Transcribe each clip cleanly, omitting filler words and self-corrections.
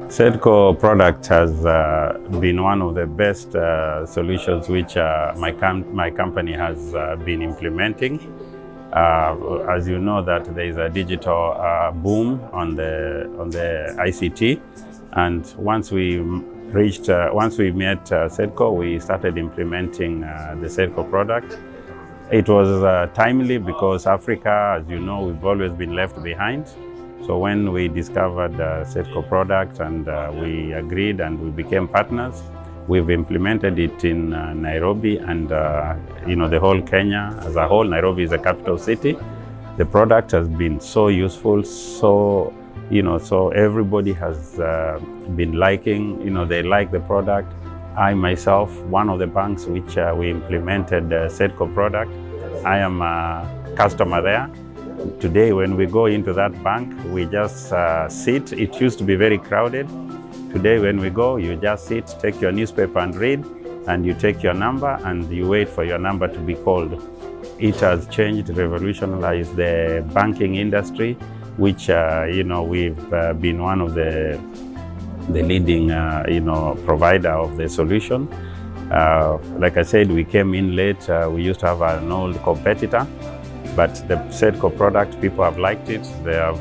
SEDCO product has been one of the best solutions which my company has been implementing. As you know, that there is a digital boom on the ICT, and once we met SEDCO, we started implementing the SEDCO product. It was timely because Africa, as you know, we've always been left behind. So when we discovered the SEDCO product and we agreed and we became partners, we've implemented it in Nairobi and the whole Kenya as a whole. Nairobi is a capital city. The product has been so useful, so everybody has been liking, they like the product. I myself, one of the banks which we implemented the SEDCO product, I am a customer there. Today, when we go into that bank, we just sit. It used to be very crowded. Today, when we go, you just sit, take your newspaper and read, and you take your number and you wait for your number to be called. It has changed, revolutionized the banking industry, which we've been one of the leading provider of the solution. Like I said, we came in late. We used to have an old competitor, but the SEDCO product, people have liked it. They have,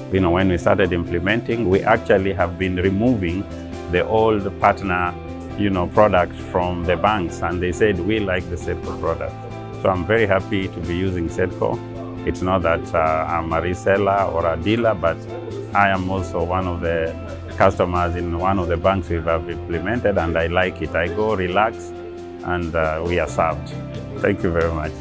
when we started implementing, we actually have been removing the old partner, products from the banks, and they said, we like the SEDCO product. So I'm very happy to be using SEDCO. It's not that I'm a reseller or a dealer, but I am also one of the customers in one of the banks we have implemented, and I like it. I go relax and we are served. Thank you very much.